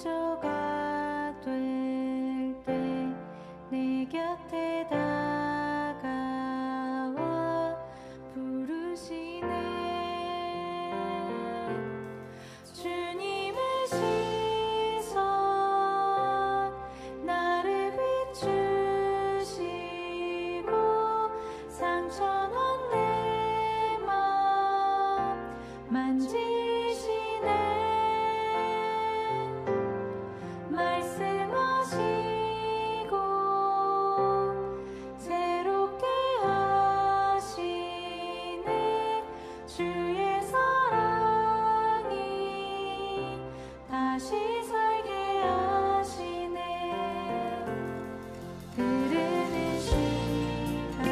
눈물조각 될 때 내 곁에 다가와 부르시네. 주님의 시선 나를 비추시고 상처난 내 맘 만지시네. 말씀하시고 새롭게 하시네. 주의 사랑이 다시 살게 하시네. 흐르는 시간이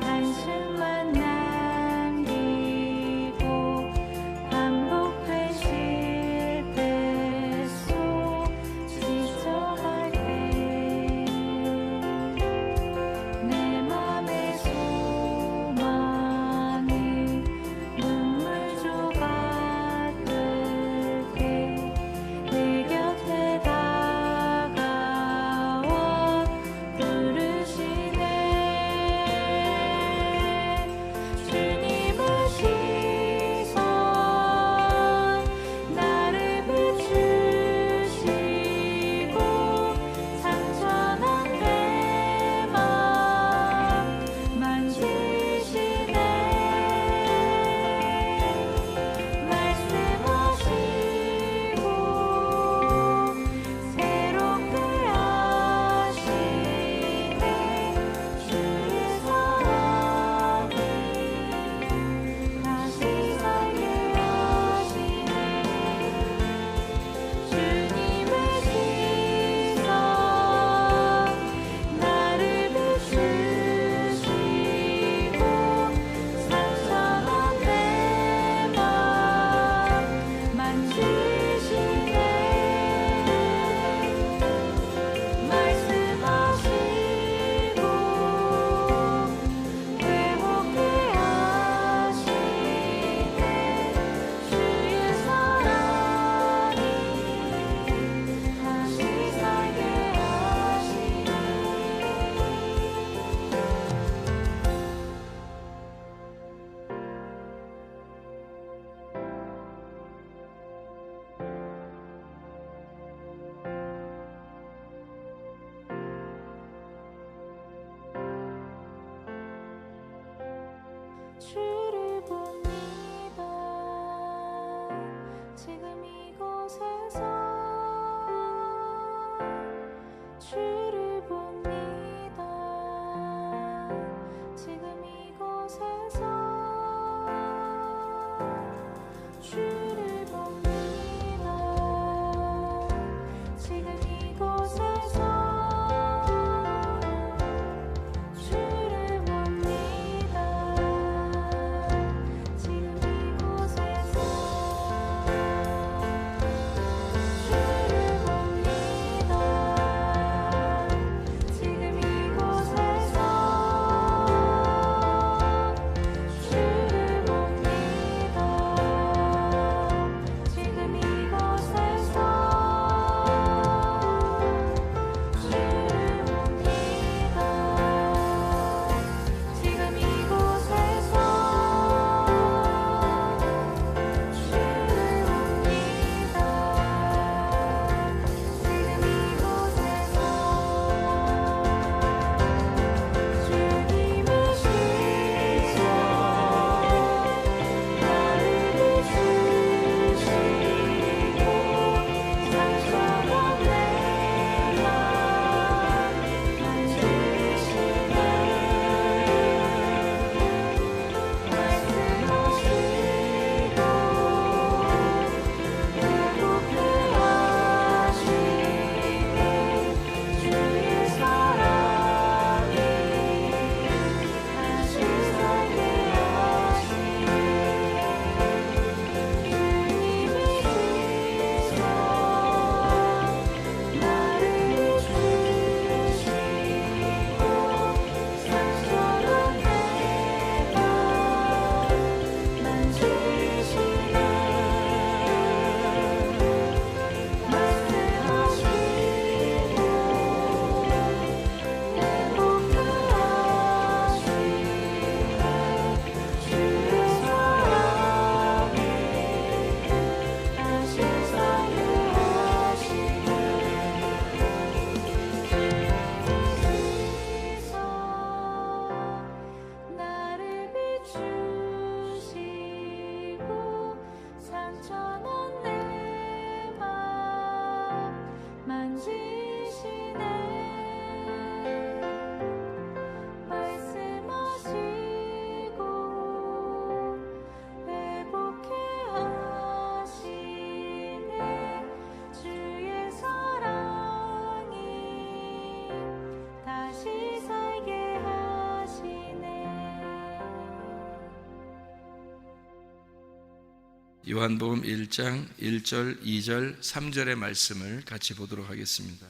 한숨만 남기고 반복된 실패 속 지쳐갈 때 내 맘의 소망은 눈물 조각 될 때 내 곁에 다가와 부르시네. 주님의 시선 나를 비추시고 상처난 내 맘 만지시네. 말씀하시고 새롭게 하시네. 주의 사랑이 다시 살게 하시네. 주님의 시선 나를 비추시고 상처난 내 맘 만지시네. 말씀하시고 회복해 하시네. 주의 사랑이 다시 살게 하시네. 주를 봅니다. 지금 이곳에서 주를 봅니다. 지금 이곳에서 주를 봅니다. 지금 이곳에서 주를 봅니다. 지금 이곳에서 주를 봅니다. 요한복음 1장 1절, 2절, 3절의 말씀을 같이 보도록 하겠습니다.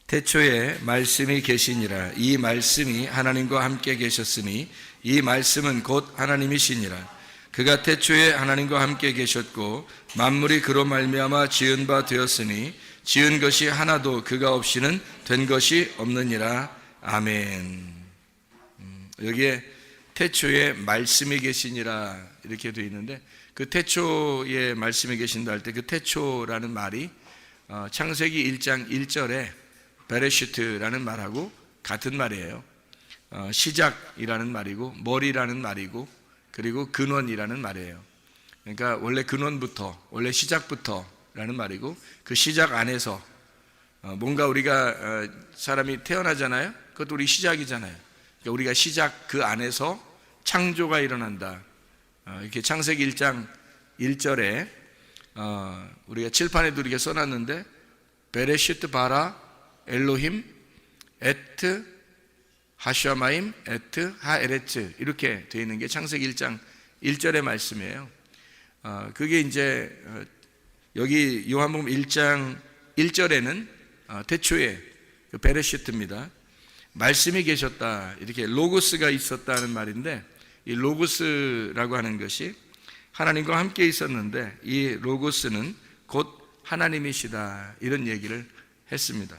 태초에 말씀이 계시니라. 이 말씀이 하나님과 함께 계셨으니 이 말씀은 곧 하나님이시니라. 그가 태초에 하나님과 함께 계셨고 만물이 그로 말미암아 지은 바 되었으니 지은 것이 하나도 그가 없이는 된 것이 없느니라. 아멘. 여기에 태초에 말씀이 계시니라 이렇게 되어 있는데, 그 태초에 말씀이 계신다 할 때 그 태초라는 말이 창세기 1장 1절에 베레시트라는 말하고 같은 말이에요. 시작이라는 말이고 머리라는 말이고 그리고 근원이라는 말이에요. 그러니까 원래 근원부터, 원래 시작부터라는 말이고, 그 시작 안에서 뭔가 우리가 사람이 태어나잖아요. 그것도 우리 시작이잖아요. 그러니까 우리가 시작 그 안에서 창조가 일어난다. 이렇게 창세기 1장 1절에 우리가 칠판에도 이렇게 써놨는데, 베레시트 바라 엘로힘 에트 하샤마임 에트 하에레츠 이렇게 되어 있는 게 창세기 1장 1절의 말씀이에요. 그게 이제 여기 요한복음 1장 1절에는 태초에 그 베레시트입니다. 말씀이 계셨다, 이렇게 로고스가 있었다는 말인데, 이 로고스라고 하는 것이 하나님과 함께 있었는데 이 로고스는 곧 하나님이시다, 이런 얘기를 했습니다.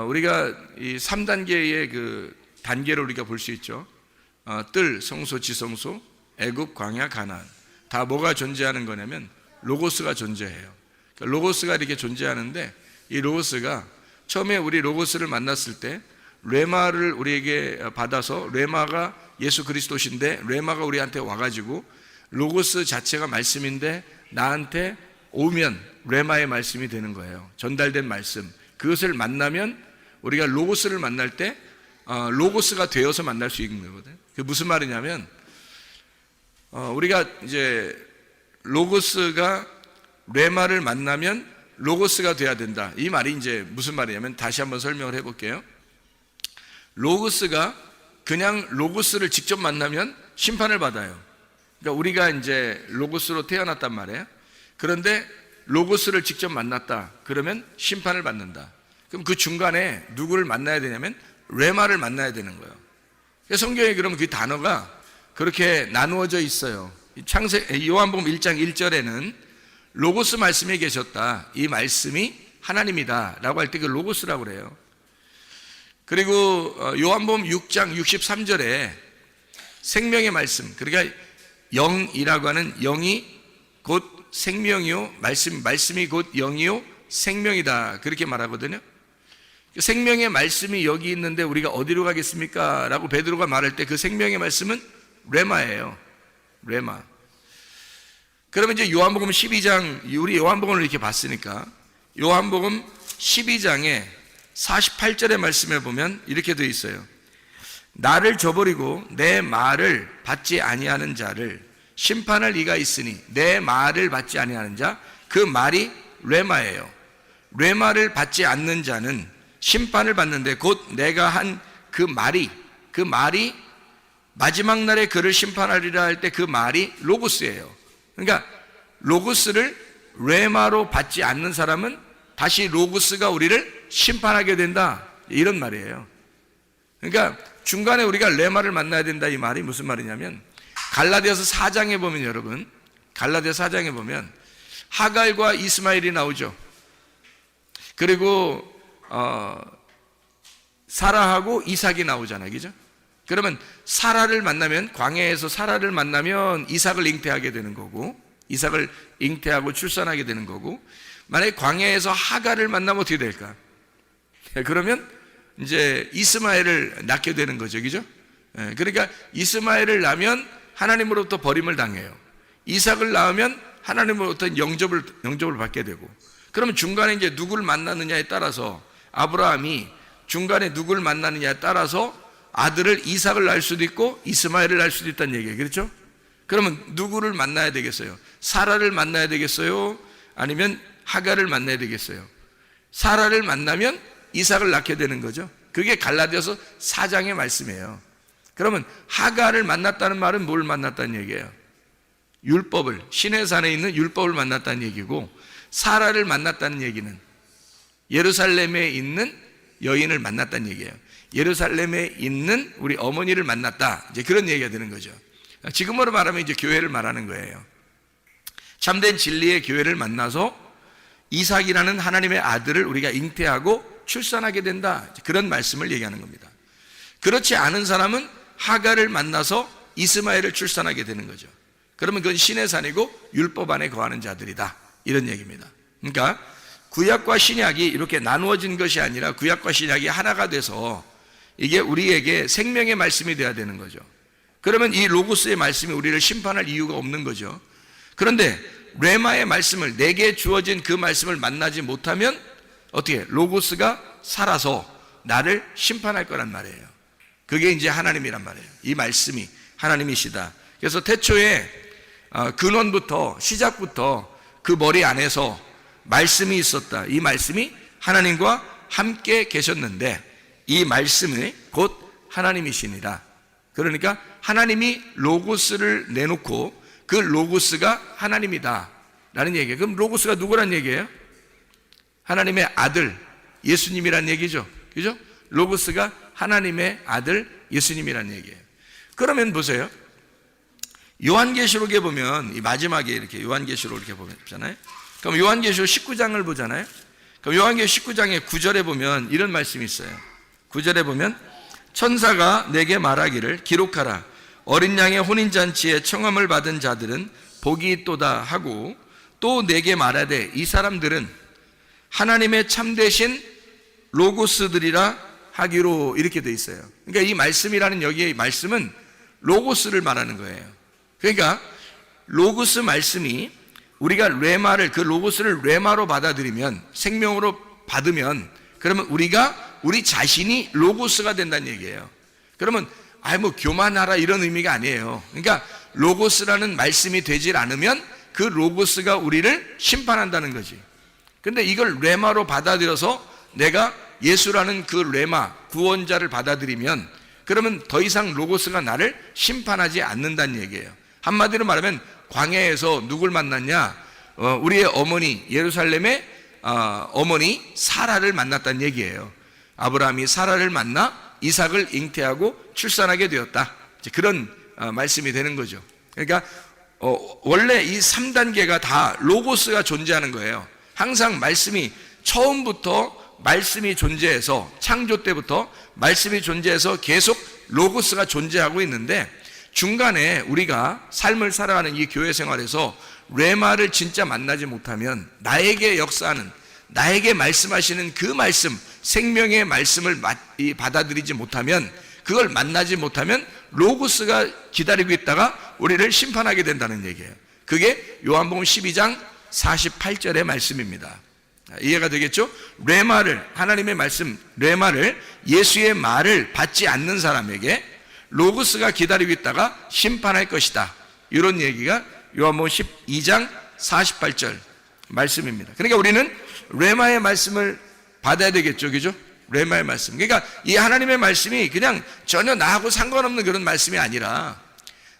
우리가 이 3단계의 그 단계를 우리가 볼 수 있죠. 뜰, 성소, 지성소, 애굽, 광야, 가나안. 다 뭐가 존재하는 거냐면 로고스가 존재해요. 그러니까 로고스가 이렇게 존재하는데, 이 로고스가 처음에 우리 로고스를 만났을 때 레마를 우리에게 받아서, 레마가 예수 그리스도신데 레마가 우리한테 와가지고 로고스 자체가 말씀인데 나한테 오면 레마의 말씀이 되는 거예요. 전달된 말씀. 그것을 만나면 우리가 로고스를 만날 때 로고스가 되어서 만날 수 있는 거거든요. 그게 무슨 말이냐면 우리가 이제 로고스가 레마를 만나면 로고스가 돼야 된다, 이 말이 이제 무슨 말이냐면, 다시 한번 설명을 해볼게요. 로고스가 그냥 로고스를 직접 만나면 심판을 받아요. 그러니까 우리가 이제 로고스로 태어났단 말이에요. 그런데 로고스를 직접 만났다 그러면 심판을 받는다. 그럼 그 중간에 누구를 만나야 되냐면 레마를 만나야 되는 거예요. 성경에 그러면 그 단어가 그렇게 나누어져 있어요. 요한복음 1장 1절에는 로고스 말씀이 계셨다, 이 말씀이 하나님이다 라고 할 때 그 로고스라고 그래요. 그리고 요한복음 6장 63절에 생명의 말씀, 그러니까 영이라고 하는 영이 곧 생명이요, 말씀이 곧 영이요 생명이다, 그렇게 말하거든요. 생명의 말씀이 여기 있는데 우리가 어디로 가겠습니까? 라고 베드로가 말할 때 그 생명의 말씀은 레마예요. 레마. 그러면 이제 요한복음 12장, 우리 요한복음을 이렇게 봤으니까 요한복음 12장에 48절의 말씀에 보면 이렇게 되어 있어요. 나를 저버리고 내 말을 받지 아니하는 자를 심판할 이가 있으니, 내 말을 받지 아니하는 자, 그 말이 레마예요. 레마를 받지 않는 자는 심판을 받는데, 곧 내가 한 그 말이 마지막 날에 그를 심판하리라 할 때 그 말이 로고스예요. 그러니까 로고스를 레마로 받지 않는 사람은 다시 로고스가 우리를 심판하게 된다, 이런 말이에요. 그러니까 중간에 우리가 레마를 만나야 된다, 이 말이 무슨 말이냐면, 갈라디아서 4장에 보면, 여러분 갈라디아 4장에 보면 하갈과 이스마엘이 나오죠. 그리고 사라하고 이삭이 나오잖아요, 그죠? 그러면 사라를 만나면, 광야에서 사라를 만나면 이삭을 잉태하게 되는 거고, 이삭을 잉태하고 출산하게 되는 거고, 만약에 광야에서 하갈을 만나면 어떻게 될까? 그러면 이제 이스마엘을 낳게 되는 거죠, 그죠? 그러니까 이스마엘을 낳으면 하나님으로부터 버림을 당해요. 이삭을 낳으면 하나님으로부터 영접을 받게 되고, 그러면 중간에 이제 누구를 만나느냐에 따라서, 아브라함이 중간에 누구를 만나느냐에 따라서 아들을 이삭을 낳을 수도 있고 이스마엘을 낳을 수도 있다는 얘기예요, 그렇죠? 그러면 누구를 만나야 되겠어요? 사라를 만나야 되겠어요? 아니면 하갈을 만나야 되겠어요? 사라를 만나면 이삭을 낳게 되는 거죠. 그게 갈라디아서 4장의 말씀이에요. 그러면 하갈을 만났다는 말은 뭘 만났다는 얘기예요? 율법을, 시내산에 있는 율법을 만났다는 얘기고, 사라를 만났다는 얘기는 예루살렘에 있는 여인을 만났다는 얘기예요. 예루살렘에 있는 우리 어머니를 만났다, 이제 그런 얘기가 되는 거죠. 지금으로 말하면 이제 교회를 말하는 거예요. 참된 진리의 교회를 만나서 이삭이라는 하나님의 아들을 우리가 잉태하고 출산하게 된다, 그런 말씀을 얘기하는 겁니다. 그렇지 않은 사람은 하갈을 만나서 이스마엘을 출산하게 되는 거죠. 그러면 그건 신의 산이고 율법 안에 거하는 자들이다, 이런 얘기입니다. 그러니까 구약과 신약이 이렇게 나누어진 것이 아니라 구약과 신약이 하나가 돼서 이게 우리에게 생명의 말씀이 돼야 되는 거죠. 그러면 이 로고스의 말씀이 우리를 심판할 이유가 없는 거죠. 그런데 레마의 말씀을, 내게 주어진 그 말씀을 만나지 못하면 어떻게? 로고스가 살아서 나를 심판할 거란 말이에요. 그게 이제 하나님이란 말이에요. 이 말씀이 하나님이시다. 그래서 태초에 근원부터, 시작부터 그 머리 안에서 말씀이 있었다. 이 말씀이 하나님과 함께 계셨는데 이 말씀이 곧 하나님이시니라. 그러니까 하나님이 로고스를 내놓고 그 로고스가 하나님이다 라는 얘기예요. 그럼 로고스가 누구란 얘기예요? 하나님의 아들 예수님이란 얘기죠. 그죠? 로고스가 하나님의 아들 예수님이란 얘기예요. 그러면 보세요. 요한계시록에 보면 이 마지막에 이렇게 요한계시록 이렇게 보잖아요. 그럼 요한계시록 19장을 보잖아요. 그럼 요한계시록 19장의 9절에 보면 이런 말씀이 있어요. 9절에 보면 천사가 내게 말하기를 기록하라. 어린 양의 혼인잔치에 청함을 받은 자들은 복이 있도다 하고 또 내게 말하되 이 사람들은 하나님의 참되신 로고스들이라 하기로, 이렇게 돼 있어요. 그러니까 이 말씀이라는 여기의 말씀은 로고스를 말하는 거예요. 그러니까 로고스 말씀이 우리가 레마를, 그 로고스를 레마로 받아들이면, 생명으로 받으면, 그러면 우리 자신이 로고스가 된다는 얘기예요. 그러면 뭐 교만하라 이런 의미가 아니에요. 그러니까 로고스라는 말씀이 되질 않으면 그 로고스가 우리를 심판한다는 거지. 근데 이걸 레마로 받아들여서 내가 예수라는 그 레마, 구원자를 받아들이면 그러면 더 이상 로고스가 나를 심판하지 않는다는 얘기예요. 한마디로 말하면 광야에서 누굴 만났냐? 우리의 어머니, 예루살렘의 어머니 사라를 만났다는 얘기예요. 아브라함이 사라를 만나 이삭을 잉태하고 출산하게 되었다, 그런 말씀이 되는 거죠. 그러니까 원래 이 3단계가 다 로고스가 존재하는 거예요. 항상 말씀이 처음부터 말씀이 존재해서, 창조 때부터 말씀이 존재해서 계속 로고스가 존재하고 있는데, 중간에 우리가 삶을 살아가는 이 교회 생활에서 레마를 진짜 만나지 못하면, 나에게 역사하는, 나에게 말씀하시는 그 말씀, 생명의 말씀을 받아들이지 못하면, 그걸 만나지 못하면 로고스가 기다리고 있다가 우리를 심판하게 된다는 얘기예요. 그게 요한복음 12장 48절의 말씀입니다. 이해가 되겠죠? 레마를, 하나님의 말씀 레마를, 예수의 말을 받지 않는 사람에게 로고스가 기다리고 있다가 심판할 것이다, 이런 얘기가 요한복음 12장 48절 말씀입니다. 그러니까 우리는 레마의 말씀을 받아야 되겠죠, 그죠? 레마의 말씀. 그러니까 이 하나님의 말씀이 그냥 전혀 나하고 상관없는 그런 말씀이 아니라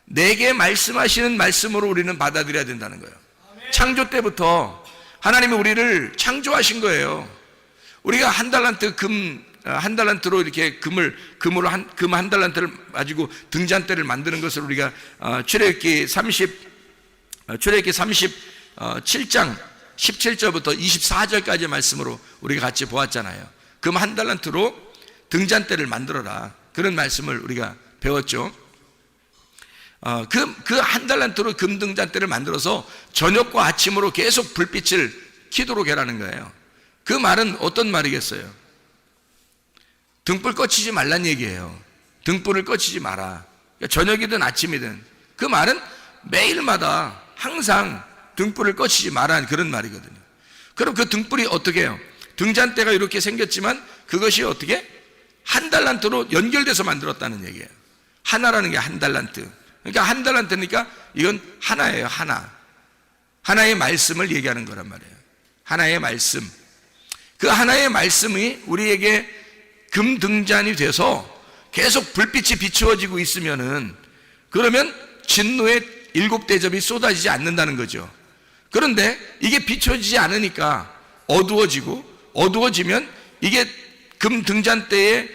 내게 말씀하시는 말씀으로 우리는 받아들여야 된다는 거예요. 창조 때부터 하나님이 우리를 창조하신 거예요. 우리가 한 달란트 한 달란트로 이렇게 금을 금 한 달란트를 가지고 등잔대를 만드는 것을 우리가 출애굽기 37장 17절부터 24절까지의 말씀으로 우리가 같이 보았잖아요. 금 한 달란트로 등잔대를 만들어라, 그런 말씀을 우리가 배웠죠. 그 한 달란트로 금 등잔대를 만들어서 저녁과 아침으로 계속 불빛을 키도록 해라는 거예요. 그 말은 어떤 말이겠어요? 등불 꺼치지 말란 얘기예요. 등불을 꺼치지 마라. 그러니까 저녁이든 아침이든 그 말은 매일마다 항상 등불을 꺼치지 마라는 그런 말이거든요. 그럼 그 등불이 어떻게 해요? 등잔대가 이렇게 생겼지만 그것이 어떻게? 한 달란트로 연결돼서 만들었다는 얘기예요. 하나라는 게 한 달란트. 그러니까 한 달란트니까 이건 하나예요, 하나. 하나의 말씀을 얘기하는 거란 말이에요. 하나의 말씀. 그 하나의 말씀이 우리에게 금등잔이 돼서 계속 불빛이 비추어지고 있으면은, 그러면 진노의 일곱 대접이 쏟아지지 않는다는 거죠. 그런데 이게 비춰지지 않으니까 어두워지면 이게 금 등잔대에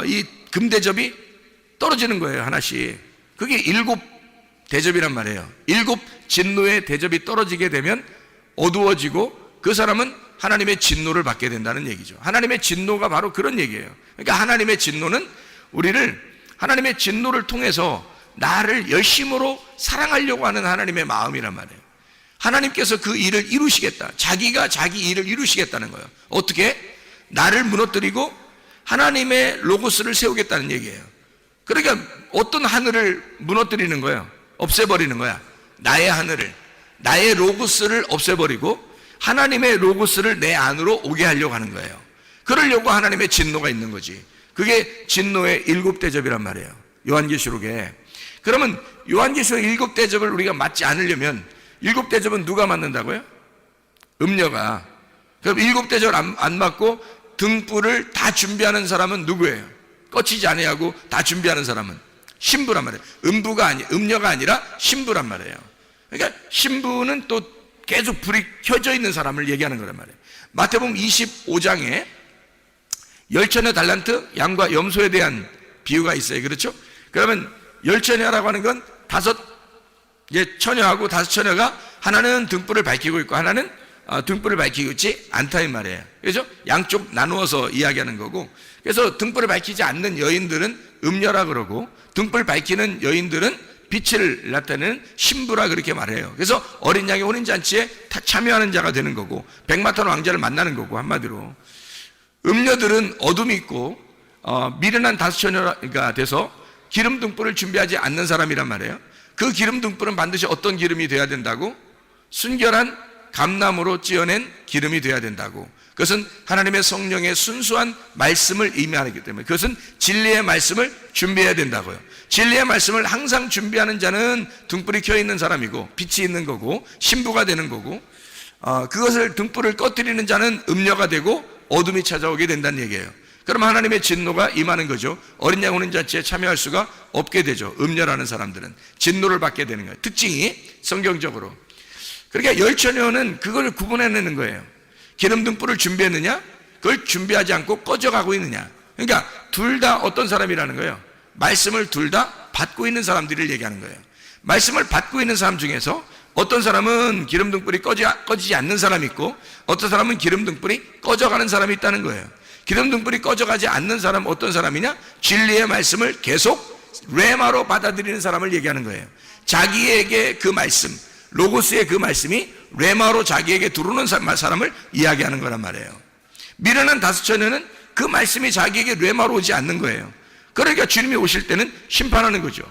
이 금대접이 떨어지는 거예요. 하나씩. 그게 일곱 대접이란 말이에요. 일곱 진노의 대접이 떨어지게 되면 어두워지고 그 사람은 하나님의 진노를 받게 된다는 얘기죠. 하나님의 진노가 바로 그런 얘기예요. 그러니까 하나님의 진노는 하나님의 진노를 통해서 나를 열심으로 사랑하려고 하는 하나님의 마음이란 말이에요. 하나님께서 그 일을 이루시겠다. 자기가 자기 일을 이루시겠다는 거예요. 어떻게? 나를 무너뜨리고 하나님의 로고스를 세우겠다는 얘기예요. 그러니까 어떤 하늘을 무너뜨리는 거예요? 없애버리는 거야. 나의 하늘을, 나의 로고스를 없애버리고 하나님의 로고스를 내 안으로 오게 하려고 하는 거예요. 그러려고 하나님의 진노가 있는 거지. 그게 진노의 일곱 대접이란 말이에요. 요한계시록에. 그러면 요한계시록 일곱 대접을 우리가 맞지 않으려면 일곱 대접은 누가 맞는다고요? 음녀가. 그럼 일곱 대접을 안 맞고 등불을 다 준비하는 사람은 누구예요? 꺼치지 아니하고 다 준비하는 사람은 신부란 말이에요. 음녀가 아니라 신부란 말이에요. 그러니까 신부는 또 계속 불이 켜져 있는 사람을 얘기하는 거란 말이에요. 마태복음 25장에 열처녀 달란트, 양과 염소에 대한 비유가 있어요. 그렇죠? 그러면 열처녀라고 하는 건 다섯 처녀하고 다섯 처녀가 하나는 등불을 밝히고 있고 하나는 등불을 밝히고 있지 않다 이 말이에요. 그렇죠? 양쪽 나누어서 이야기하는 거고, 그래서 등불을 밝히지 않는 여인들은 음녀라 그러고 등불 밝히는 여인들은 빛을 나타내는 신부라 그렇게 말해요. 그래서 어린 양의 혼인잔치에 참여하는 자가 되는 거고 백마탄 왕자를 만나는 거고, 한마디로 음녀들은 어둠이 있고 미련한 다섯 처녀가 돼서 기름 등불을 준비하지 않는 사람이란 말이에요. 그 기름 등불은 반드시 어떤 기름이 돼야 된다고? 순결한 감나무로 찌어낸 기름이 돼야 된다고. 그것은 하나님의 성령의 순수한 말씀을 의미하기 때문에 그것은 진리의 말씀을 준비해야 된다고요. 진리의 말씀을 항상 준비하는 자는 등불이 켜 있는 사람이고 빛이 있는 거고 신부가 되는 거고, 그것을 등불을 꺼뜨리는 자는 음녀가 되고 어둠이 찾아오게 된다는 얘기예요. 그럼 하나님의 진노가 임하는 거죠. 어린 양 혼인잔치에 참여할 수가 없게 되죠. 음녀라는 사람들은 진노를 받게 되는 거예요. 특징이 성경적으로. 그러니까 열처녀는 그걸 구분해내는 거예요. 기름 등불을 준비했느냐, 그걸 준비하지 않고 꺼져가고 있느냐. 그러니까 둘 다 어떤 사람이라는 거예요. 말씀을 둘 다 받고 있는 사람들을 얘기하는 거예요. 말씀을 받고 있는 사람 중에서 어떤 사람은 기름 등불이 꺼지지 않는 사람이 있고 어떤 사람은 기름 등불이 꺼져가는 사람이 있다는 거예요. 기름 등불이 꺼져가지 않는 사람은 어떤 사람이냐? 진리의 말씀을 계속 레마로 받아들이는 사람을 얘기하는 거예요. 자기에게 그 말씀, 로고스의 그 말씀이 레마로 자기에게 들어오는 사람을 이야기하는 거란 말이에요. 미련한 다섯 처녀는 그 말씀이 자기에게 레마로 오지 않는 거예요. 그러니까 주님이 오실 때는 심판하는 거죠.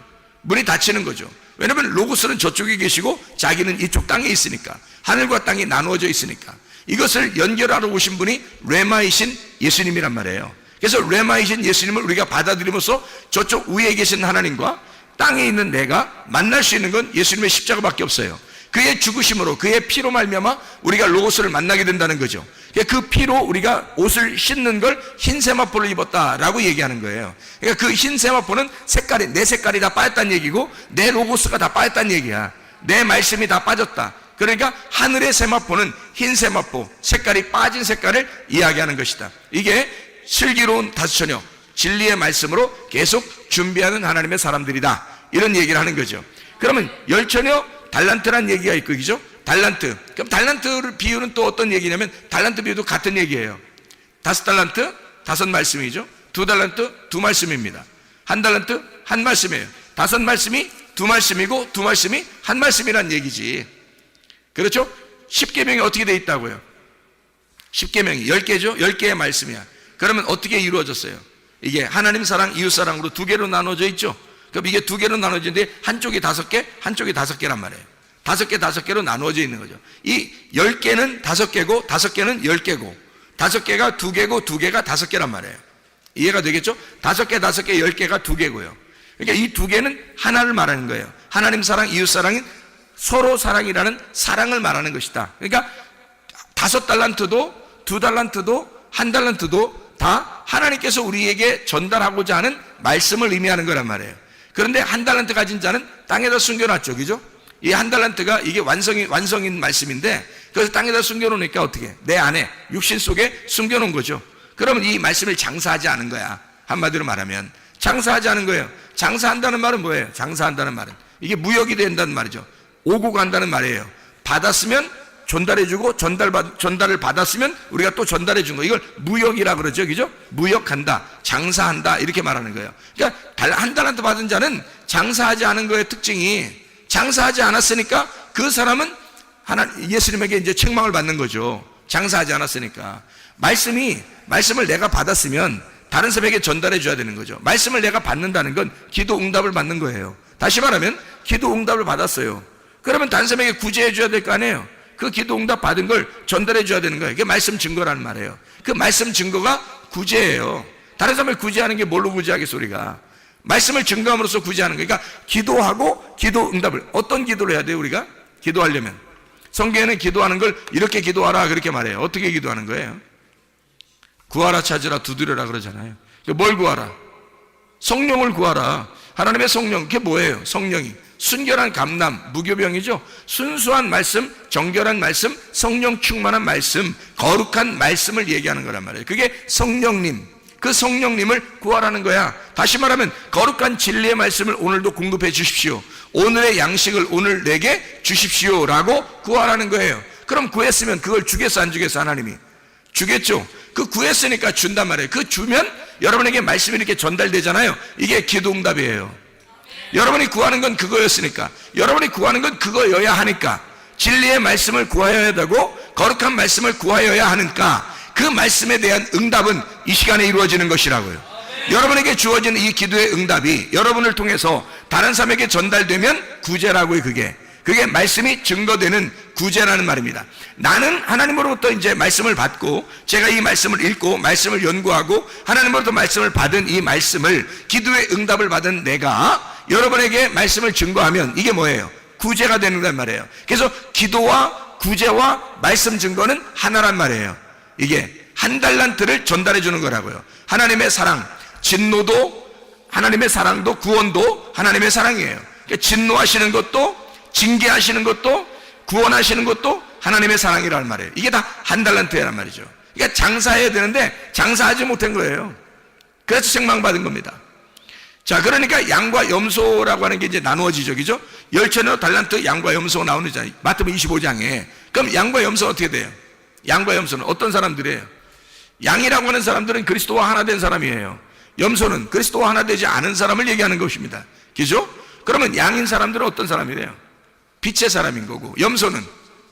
문이 닫히는 거죠. 왜냐하면 로고스는 저쪽에 계시고 자기는 이쪽 땅에 있으니까, 하늘과 땅이 나누어져 있으니까. 이것을 연결하러 오신 분이 레마이신 예수님이란 말이에요. 그래서 레마이신 예수님을 우리가 받아들이면서 저쪽 위에 계신 하나님과 땅에 있는 내가 만날 수 있는 건 예수님의 십자가밖에 없어요. 그의 죽으심으로, 그의 피로 말미암아 우리가 로고스를 만나게 된다는 거죠. 그 피로 우리가 옷을 씻는 걸 흰 세마포를 입었다라고 얘기하는 거예요. 그러니까 그 흰 세마포는 색깔이, 내 색깔이 다 빠졌다는 얘기고 내 로고스가 다 빠졌다는 얘기야. 내 말씀이 다 빠졌다. 그러니까 하늘의 세마포는 흰 세마포, 색깔이 빠진 색깔을 이야기하는 것이다. 이게 슬기로운 다섯 처녀, 진리의 말씀으로 계속 준비하는 하나님의 사람들이다, 이런 얘기를 하는 거죠. 그러면 열처녀 달란트란 얘기가 있고, 그죠? 달란트. 그럼 달란트를 비유는 또 어떤 얘기냐면 달란트 비유도 같은 얘기예요. 다섯 달란트, 다섯 말씀이죠. 두 달란트, 두 말씀입니다. 한 달란트, 한 말씀이에요. 다섯 말씀이 두 말씀이고 두 말씀이 한 말씀이란 얘기지. 그렇죠? 십계명이 어떻게 돼 있다고요? 십계명이 10개죠? 10개의 말씀이야. 그러면 어떻게 이루어졌어요? 이게 하나님 사랑, 이웃 사랑으로 두 개로 나눠져 있죠? 그럼 이게 두 개로 나눠지는데 한쪽이 5개, 한쪽이 5개란 말이에요. 5개, 5개로 나누어져 있는 거죠. 이 10개는 5개고 5개는 10개고 5개가 2개고 2개가 5개란 말이에요. 이해가 되겠죠? 5개, 5개, 10개가 2개고요. 그러니까 이 2개는 하나를 말하는 거예요. 하나님 사랑, 이웃 사랑인 서로 사랑이라는 사랑을 말하는 것이다. 그러니까 5달란트도 2달란트도 1달란트도 다 하나님께서 우리에게 전달하고자 하는 말씀을 의미하는 거란 말이에요. 그런데 1달란트 가진 자는 땅에다 숨겨놨죠. 그죠? 이 한 달란트가 이게 완성인 말씀인데, 그래서 땅에다 숨겨놓으니까 어떻게? 내 안에, 육신 속에 숨겨놓은 거죠. 그러면 이 말씀을 장사하지 않은 거야. 한마디로 말하면. 장사하지 않은 거예요. 장사한다는 말은 뭐예요? 장사한다는 말은. 이게 무역이 된다는 말이죠. 오고 간다는 말이에요. 받았으면 전달해주고, 전달을 받았으면 우리가 또 전달해준 거. 이걸 무역이라 그러죠. 그죠? 무역한다, 장사한다, 이렇게 말하는 거예요. 그러니까 한 달란트 받은 자는 장사하지 않은 거의 특징이, 장사하지 않았으니까 그 사람은 예수님에게 이제 책망을 받는 거죠. 장사하지 않았으니까. 말씀을 내가 받았으면 다른 사람에게 전달해 줘야 되는 거죠. 말씀을 내가 받는다는 건 기도 응답을 받는 거예요. 다시 말하면 기도 응답을 받았어요. 그러면 다른 사람에게 구제해 줘야 될 거 아니에요. 그 기도 응답 받은 걸 전달해 줘야 되는 거예요. 그게 말씀 증거라는 말이에요. 그 말씀 증거가 구제예요. 다른 사람을 구제하는 게 뭘로 구제하겠어 우리가? 말씀을 증거함으로써 구제하는 거예요. 그러니까 기도하고 기도 응답을, 어떤 기도를 해야 돼요 우리가? 기도하려면 성경에는 기도하는 걸 이렇게 기도하라 그렇게 말해요. 어떻게 기도하는 거예요? 구하라, 찾으라, 두드려라 그러잖아요. 뭘 구하라? 성령을 구하라. 하나님의 성령, 그게 뭐예요? 성령이 순결한 감람, 무교병이죠. 순수한 말씀, 정결한 말씀, 성령 충만한 말씀, 거룩한 말씀을 얘기하는 거란 말이에요. 그게 성령님, 그 성령님을 구하라는 거야. 다시 말하면 거룩한 진리의 말씀을 오늘도 공급해 주십시오. 오늘의 양식을 오늘 내게 주십시오 라고 구하라는 거예요. 그럼 구했으면 그걸 주겠어 안 주겠어? 하나님이 주겠죠. 그 구했으니까 준단 말이에요. 그 주면 여러분에게 말씀이 이렇게 전달되잖아요. 이게 기도응답이에요. 여러분이 구하는 건 그거였으니까, 여러분이 구하는 건 그거여야 하니까, 진리의 말씀을 구하여야 되고 거룩한 말씀을 구하여야 하니까 그 말씀에 대한 응답은 이 시간에 이루어지는 것이라고요. 여러분에게 주어진 이 기도의 응답이 여러분을 통해서 다른 사람에게 전달되면 구제라고요. 그게 말씀이 증거되는 구제라는 말입니다. 나는 하나님으로부터 이제 말씀을 받고, 제가 이 말씀을 읽고 말씀을 연구하고 하나님으로부터 말씀을 받은 이 말씀을, 기도의 응답을 받은 내가 여러분에게 말씀을 증거하면 이게 뭐예요? 구제가 되는 말이에요. 그래서 기도와 구제와 말씀 증거는 하나란 말이에요. 이게 한 달란트를 전달해 주는 거라고요. 하나님의 사랑, 진노도 하나님의 사랑도 구원도 하나님의 사랑이에요. 그러니까 진노하시는 것도 징계하시는 것도 구원하시는 것도 하나님의 사랑이라는 말이에요. 이게 다 한 달란트란 말이죠. 그러니까 장사해야 되는데 장사하지 못한 거예요. 그래서 책망받은 겁니다. 자, 그러니까 양과 염소라고 하는 게 이제 나누어지죠. 그죠? 열천여 달란트 양과 염소가 나오잖아요. 마태복음 25장에. 그럼 양과 염소는 어떻게 돼요? 양과 염소는 어떤 사람들이에요? 양이라고 하는 사람들은 그리스도와 하나 된 사람이에요. 염소는 그리스도와 하나 되지 않은 사람을 얘기하는 것입니다. 그죠? 그러면 양인 사람들은 어떤 사람이래요? 빛의 사람인 거고, 염소는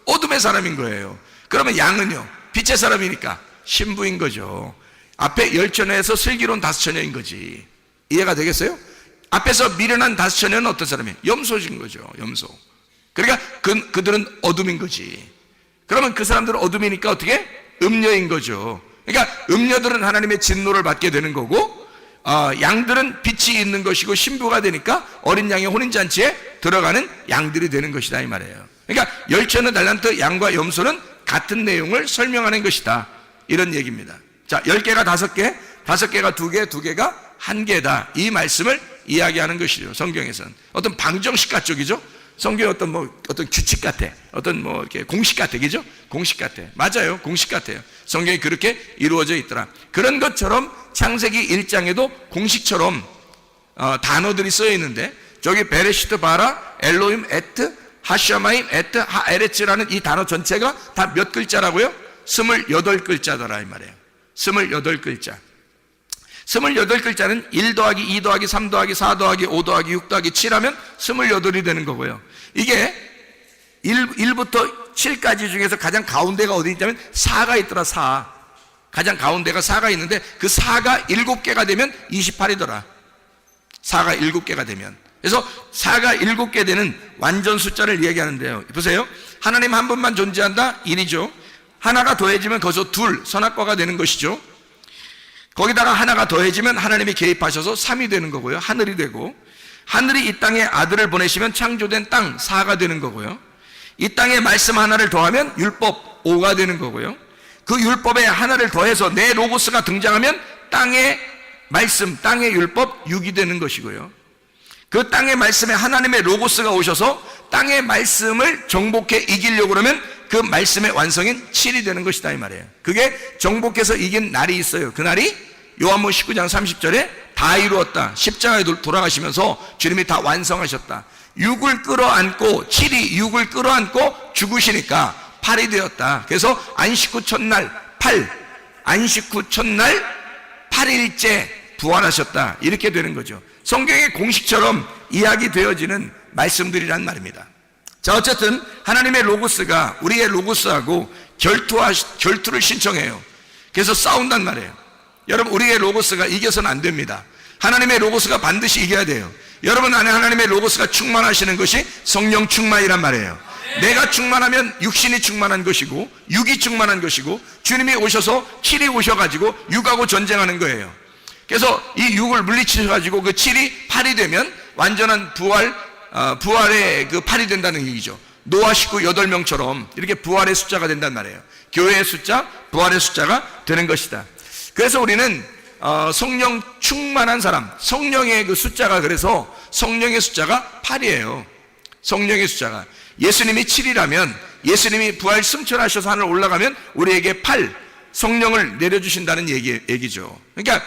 어둠의 사람인 거예요. 그러면 양은요, 빛의 사람이니까 신부인 거죠. 앞에 열천여에서 슬기로운 다섯처녀인 거지. 이해가 되겠어요? 앞에서 미련한 다섯처녀는 어떤 사람이에요? 염소인 거죠. 염소. 그러니까 그들은 어둠인 거지. 그러면 그 사람들은 어둠이니까 어떻게? 음녀인 거죠. 그러니까 음녀들은 하나님의 진노를 받게 되는 거고, 양들은 빛이 있는 것이고 신부가 되니까 어린 양의 혼인잔치에 들어가는 양들이 되는 것이다 이 말이에요. 그러니까 열천의 달란트 양과 염소는 같은 내용을 설명하는 것이다, 이런 얘기입니다. 자, 10개가 5개, 5개가 2개, 2개가 1개다, 이 말씀을 이야기하는 것이죠. 성경에서는 어떤 방정식 같죠, 그죠? 성경의 어떤 규칙 같아, 이렇게 공식 같아, 그죠? 공식 같아. 맞아요, 공식 같아요. 성경이 그렇게 이루어져 있더라. 그런 것처럼 창세기 1장에도 공식처럼 단어들이 쓰여 있는데, 저기 베레시트 바라 엘로임 에트 하샤마임 에트 하에레츠라는 이 단어 전체가 다 몇 글자라고요? 28글자더라 이 말이에요. 28글자. 28글자는 1 더하기 2 더하기 3 더하기 4 더하기 5 더하기 6 더하기 7 하면 28이 되는 거고요. 이게 1부터 7까지 중에서 가장 가운데가 어디 있냐면 4가 있더라. 4. 가장 가운데가 4가 있는데 그 4가 7개가 되면 28이더라. 4가 7개가 되면. 그래서 4가 7개 되는 완전 숫자를 이야기하는데요. 보세요. 하나님 한 분만 존재한다? 1이죠. 하나가 더해지면 거기서 둘, 선악과가 되는 것이죠. 거기다가 하나가 더해지면 하나님이 개입하셔서 3이 되는 거고요. 하늘이 되고, 하늘이 이 땅에 아들을 보내시면 창조된 땅 4가 되는 거고요. 이 땅에 말씀 하나를 더하면 율법 5가 되는 거고요. 그 율법에 하나를 더해서 내 로고스가 등장하면 땅의 말씀, 땅의 율법 6이 되는 것이고요. 그 땅의 말씀에 하나님의 로고스가 오셔서 땅의 말씀을 정복해 이기려고 그러면 그 말씀의 완성인 7이 되는 것이다 이 말이에요. 그게 정복해서 이긴 날이 있어요. 그 날이 요한복음 19장 30절에 다 이루었다. 십자가에 돌아가시면서 주님이 다 완성하셨다. 6을 끌어안고 7이 6을 끌어안고 죽으시니까 8이 되었다. 그래서 안식 후 첫날 8, 안식 후 첫날 8일째 부활하셨다. 이렇게 되는 거죠. 성경의 공식처럼 이야기되어지는 말씀들이란 말입니다. 자, 어쨌든 하나님의 로고스가 우리의 로고스하고 결투를 신청해요. 그래서 싸운단 말이에요. 여러분, 우리의 로고스가 이겨서는 안 됩니다. 하나님의 로고스가 반드시 이겨야 돼요. 여러분 안에 하나님의 로고스가 충만하시는 것이 성령 충만이란 말이에요. 내가 충만하면 육신이 충만한 것이고 육이 충만한 것이고 주님이 오셔서 7이 오셔가지고 육하고 전쟁하는 거예요. 그래서 이 육을 물리치셔가지고 그 7이 8이 되면 완전한 부활의 그 8이 된다는 얘기죠. 노아 식구 8명처럼 이렇게 부활의 숫자가 된단 말이에요. 교회의 숫자, 부활의 숫자가 되는 것이다. 그래서 우리는 성령 충만한 사람, 성령의 그 숫자가, 그래서 성령의 숫자가 8이에요. 성령의 숫자가 예수님이 7이라면 예수님이 부활 승천하셔서 하늘 올라가면 우리에게 8 성령을 내려주신다는 얘기죠. 그러니까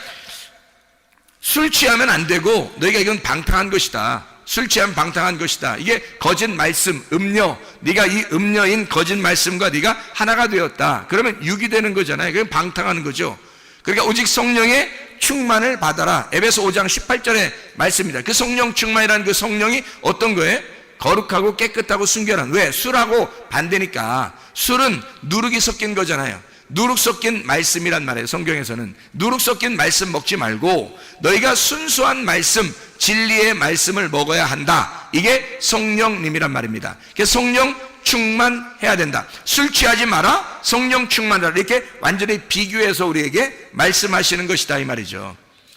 술 취하면 안 되고 너희가 이건 방탕한 것이다. 술 취하면 방탕한 것이다. 이게 거짓 말씀, 음료. 네가 이 음료인 거짓 말씀과 네가 하나가 되었다. 그러면 육이 되는 거잖아요. 그건 방탕하는 거죠. 그러니까 오직 성령의 충만을 받아라. 에베소 5장 18절의 말씀입니다. 그 성령 충만이라는 그 성령이 어떤 거예요? 거룩하고 깨끗하고 순결한. 왜? 술하고 반대니까. 술은 누룩이 섞인 거잖아요. 누룩 섞인 말씀이란 말이에요. 성경에서는 누룩 섞인 말씀 먹지 말고 너희가 순수한 말씀, 진리의 말씀을 먹어야 한다. 이게 성령님이란 말입니다. 그래서 성령 충만해야 된다. 술 취하지 마라, 성령 충만하라. 이렇게 완전히 비교해서 우리에게 말씀하시는 것이다 이 말이죠.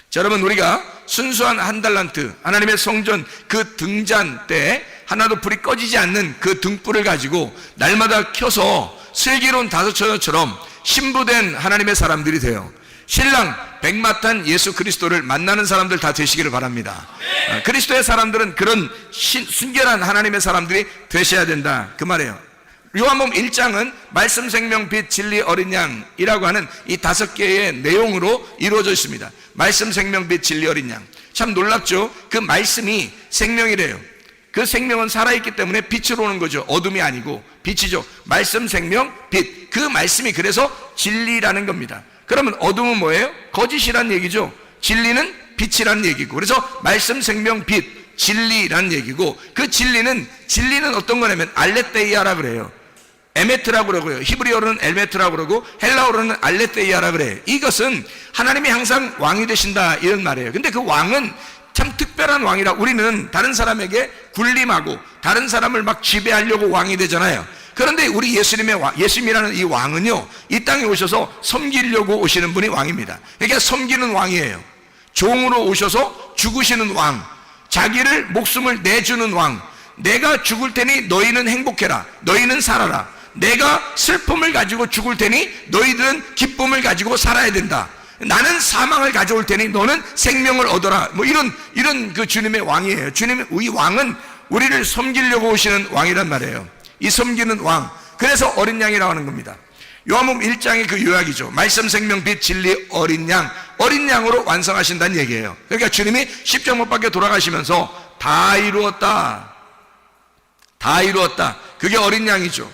자, 여러분, 우리가 순수한 한 달란트, 하나님의 성전 그 등잔 때 하나도 불이 꺼지지 않는 그 등불을 가지고 날마다 켜서 슬기로운 다섯처녀처럼 신부된 하나님의 사람들이 돼요. 신랑 백마탄 예수 그리스도를 만나는 사람들 다 되시기를 바랍니다. 그리스도의 사람들은 그런 순결한 하나님의 사람들이 되셔야 된다 그 말이에요. 요한복음 1장은 말씀, 생명, 빛, 진리, 어린 양이라고 하는 이 5개의 내용으로 이루어져 있습니다. 말씀, 생명, 빛, 진리, 어린 양. 참 놀랍죠? 그 말씀이 생명이래요. 그 생명은 살아있기 때문에 빛으로 오는 거죠. 어둠이 아니고 빛이죠. 말씀, 생명, 빛. 그 말씀이 그래서 진리라는 겁니다. 그러면 어둠은 뭐예요? 거짓이란 얘기죠. 진리는 빛이란 얘기고. 그래서 말씀, 생명, 빛, 진리란 얘기고, 그 진리는 어떤 거냐면 알레테이아라 그래요. 에메트라고 그러고요. 히브리어로는 엘메트라고 그러고 헬라어로는 알레테이아라 그래요. 이것은 하나님이 항상 왕이 되신다 이런 말이에요. 근데 그 왕은 참 특별한 왕이라. 우리는 다른 사람에게 군림하고 다른 사람을 막 지배하려고 왕이 되잖아요. 그런데 우리 예수님이라는 이 왕은요, 이 땅에 오셔서 섬기려고 오시는 분이 왕입니다. 그러니까 섬기는 왕이에요. 종으로 오셔서 죽으시는 왕, 자기를 목숨을 내주는 왕. 내가 죽을 테니 너희는 행복해라, 너희는 살아라. 내가 슬픔을 가지고 죽을 테니 너희들은 기쁨을 가지고 살아야 된다. 나는 사망을 가져올 테니 너는 생명을 얻어라. 뭐 이런 그 주님의 왕이에요. 이 왕은 우리를 섬기려고 오시는 왕이란 말이에요. 이 섬기는 왕. 그래서 어린 양이라고 하는 겁니다. 요한복음 1장의 그 요약이죠. 말씀, 생명, 빛, 진리, 어린 양. 어린 양으로 완성하신다는 얘기예요. 그러니까 주님이 십자가 못 박혀 돌아가시면서 다 이루었다. 다 이루었다. 그게 어린 양이죠.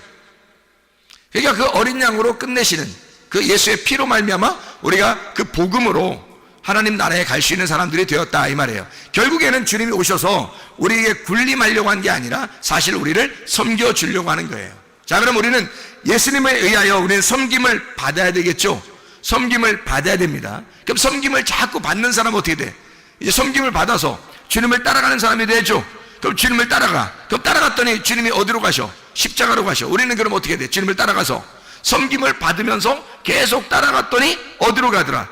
그러니까 그 어린 양으로 끝내시는 그 예수의 피로 말미암아 우리가 그 복음으로 하나님 나라에 갈 수 있는 사람들이 되었다 이 말이에요. 결국에는 주님이 오셔서 우리에게 군림하려고 한 게 아니라 사실 우리를 섬겨주려고 하는 거예요. 자, 그럼 우리는 예수님에 의하여 우리는 섬김을 받아야 되겠죠. 섬김을 받아야 됩니다. 그럼 섬김을 자꾸 받는 사람은 어떻게 돼? 이제 섬김을 받아서 주님을 따라가는 사람이 되죠. 그럼 주님을 따라가. 그럼 따라갔더니 주님이 어디로 가셔? 십자가로 가셔. 우리는 그럼 어떻게 돼? 주님을 따라가서 섬김을 받으면서 계속 따라갔더니 어디로 가더라?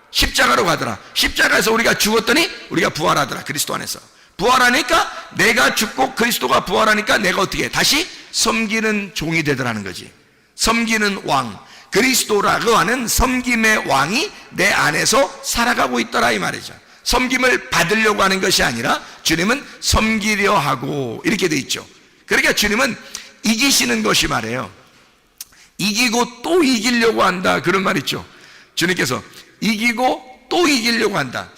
십자가로 가더라. 십자가에서 우리가 죽었더니 우리가 부활하더라. 그리스도 안에서 부활하니까, 내가 죽고 그리스도가 부활하니까 내가 어떻게 해? 다시 섬기는 종이 되더라는 거지. 섬기는 왕, 그리스도라고 하는 섬김의 왕이 내 안에서 살아가고 있더라 이 말이죠. 섬김을 받으려고 하는 것이 아니라 주님은 섬기려 하고 이렇게 돼 있죠. 그러니까 주님은 이기시는 것이 말이에요. 이기고 또 이기려고 한다, 그런 말 있죠. 주님께서 이기고 또 이기려고 한다.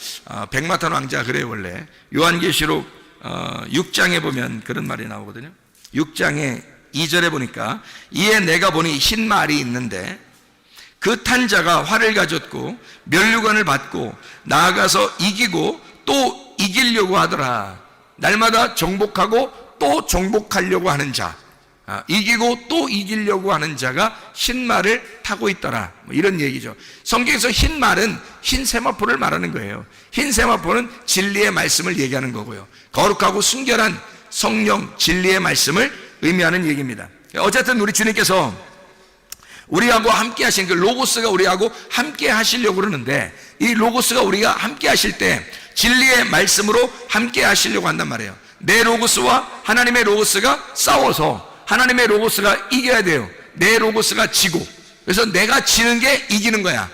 백마탄 왕자 그래요. 원래 요한계시록 6장에 보면 그런 말이 나오거든요. 6장에 2절에 보니까 이에 내가 보니 흰 말이 있는데 그 탄 자가 활을 가졌고 면류관을 받고 나아가서 이기고 또 이기려고 하더라. 날마다 정복하고 또 정복하려고 하는 자, 이기고 또 이기려고 하는 자가 흰 말을 타고 있더라, 뭐 이런 얘기죠. 성경에서 흰 말은 흰 세마포를 말하는 거예요. 흰 세마포는 진리의 말씀을 얘기하는 거고요, 거룩하고 순결한 성령 진리의 말씀을 의미하는 얘기입니다. 어쨌든 우리 주님께서 우리하고 함께 하신 그 로고스가 우리하고 함께 하시려고 그러는데, 이 로고스가 우리가 함께 하실 때 진리의 말씀으로 함께 하시려고 한단 말이에요. 내 로고스와 하나님의 로고스가 싸워서 하나님의 로고스가 이겨야 돼요. 내 로고스가 지고, 그래서 내가 지는 게 이기는 거야.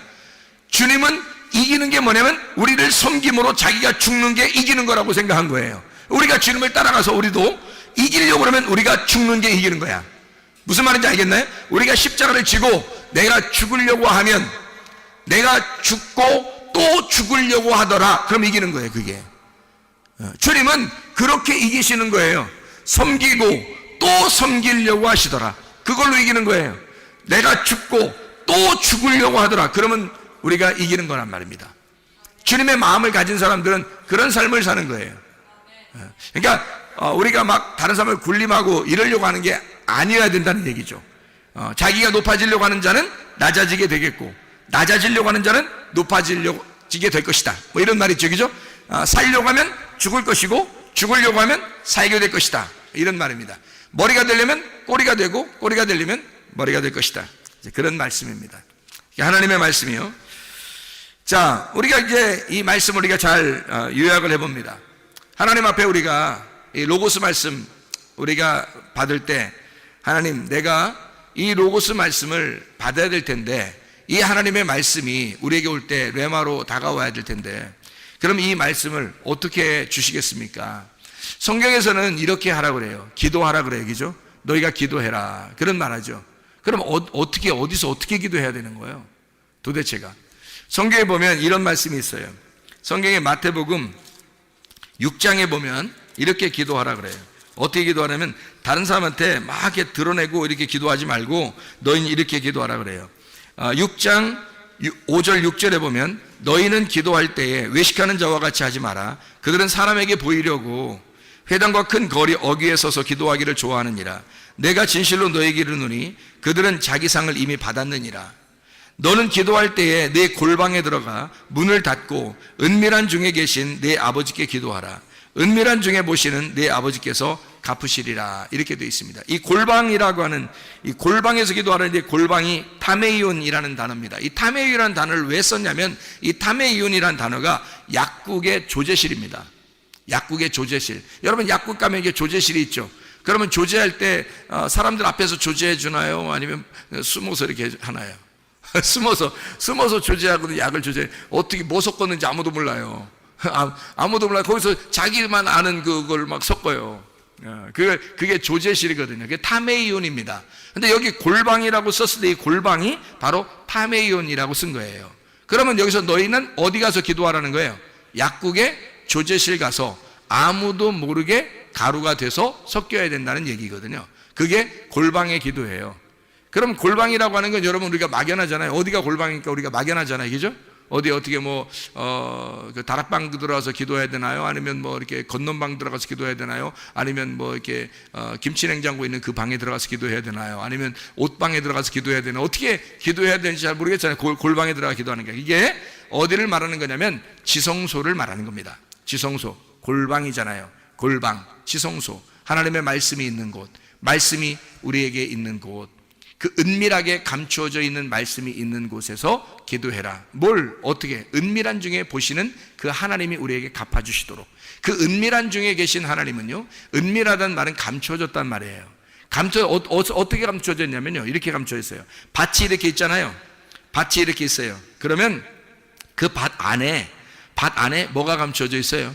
주님은 이기는 게 뭐냐면 우리를 섬김으로 자기가 죽는 게 이기는 거라고 생각한 거예요. 우리가 주님을 따라가서 우리도 이기려고 그러면 우리가 죽는 게 이기는 거야. 무슨 말인지 알겠나요? 우리가 십자가를 지고 내가 죽으려고 하면, 내가 죽고 또 죽으려고 하더라, 그럼 이기는 거예요. 그게 주님은 그렇게 이기시는 거예요. 섬기고 또 섬기려고 하시더라, 그걸로 이기는 거예요. 내가 죽고 또 죽으려고 하더라, 그러면 우리가 이기는 거란 말입니다. 주님의 마음을 가진 사람들은 그런 삶을 사는 거예요. 그러니까 우리가 막 다른 사람을 군림하고 이러려고 하는 게 아니어야 된다는 얘기죠. 자기가 높아지려고 하는 자는 낮아지게 되겠고, 낮아지려고 하는 자는 높아지게 될 것이다, 뭐 이런 말이 있죠. 그죠? 살려고 하면 죽을 것이고 죽으려고 하면 살게 될 것이다, 이런 말입니다. 머리가 되려면 꼬리가 되고 꼬리가 되려면 머리가 될 것이다, 그런 말씀입니다. 하나님의 말씀이요. 자, 우리가 이제 이 말씀을 우리가 잘 요약을 해봅니다. 하나님 앞에 우리가 이 로고스 말씀 우리가 받을 때, 하나님, 내가 이 로고스 말씀을 받아야 될 텐데, 이 하나님의 말씀이 우리에게 올 때 레마로 다가와야 될 텐데, 그럼 이 말씀을 어떻게 주시겠습니까? 성경에서는 이렇게 하라고 그래요. 기도하라 그래요. 그죠? 너희가 기도해라, 그런 말하죠. 그럼 어디서 어떻게 기도해야 되는 거예요? 도대체가. 성경에 보면 이런 말씀이 있어요. 성경의 마태복음 6장에 보면 이렇게 기도하라 그래요. 어떻게 기도하냐면 다른 사람한테 막 이렇게 드러내고 이렇게 기도하지 말고 너희는 이렇게 기도하라 그래요. 6장 5절 6절에 보면 너희는 기도할 때에 외식하는 자와 같이 하지 마라. 그들은 사람에게 보이려고 회당과 큰 거리 어귀에 서서 기도하기를 좋아하느니라. 내가 진실로 너희에게 이르노니 그들은 자기 상을 이미 받았느니라. 너는 기도할 때에 내 골방에 들어가 문을 닫고 은밀한 중에 계신 내 아버지께 기도하라. 은밀한 중에 보시는 내 아버지께서 갚으시리라, 이렇게 되어 있습니다. 이 골방이라고 하는, 이 골방에서 기도하는데 골방이 타메이온이라는 단어입니다. 이 타메이온이라는 단어를 왜 썼냐면, 이 타메이온이라는 단어가 약국의 조제실입니다. 약국의 조제실. 여러분 약국 가면 이게 조제실이 있죠. 그러면 조제할 때 사람들 앞에서 조제해 주나요? 아니면 숨어서 이렇게 하나요? 숨어서 조제하거든요. 약을 조제. 어떻게 뭐 섞었는지 아무도 몰라요. 아무도 몰라요. 거기서 자기만 아는 그걸 막 섞어요. 그게 조제실이거든요. 그게 타메이온입니다. 근데 여기 골방이라고 썼을 때 이 골방이 바로 타메이온이라고 쓴 거예요. 그러면 여기서 너희는 어디 가서 기도하라는 거예요? 약국의 조제실 가서 아무도 모르게 가루가 돼서 섞여야 된다는 얘기거든요. 그게 골방의 기도예요. 그럼 골방이라고 하는 건 여러분 우리가 막연하잖아요. 어디가 골방이니까 우리가 막연하잖아요. 그죠? 어떻게 그 다락방 들어가서 기도해야 되나요? 아니면 뭐 이렇게 건넌방 들어가서 기도해야 되나요? 아니면 뭐 이렇게 김치냉장고 있는 그 방에 들어가서 기도해야 되나요? 아니면 옷방에 들어가서 기도해야 되나요? 어떻게 기도해야 되는지 잘 모르겠잖아요. 골방에 들어가 기도하는 게. 이게 어디를 말하는 거냐면 지성소를 말하는 겁니다. 지성소, 골방이잖아요. 골방, 지성소, 하나님의 말씀이 있는 곳, 말씀이 우리에게 있는 곳, 그 은밀하게 감추어져 있는 말씀이 있는 곳에서 기도해라. 뭘 어떻게? 은밀한 중에 보시는 그 하나님이 우리에게 갚아주시도록. 그 은밀한 중에 계신 하나님은요, 은밀하다는 말은 감추어졌단 말이에요. 어떻게 감추어졌냐면요, 이렇게 감추어 있어요. 밭이 이렇게 있잖아요. 밭이 이렇게 있어요. 그러면 그 밭 안에 밭 안에 뭐가 감춰져 있어요?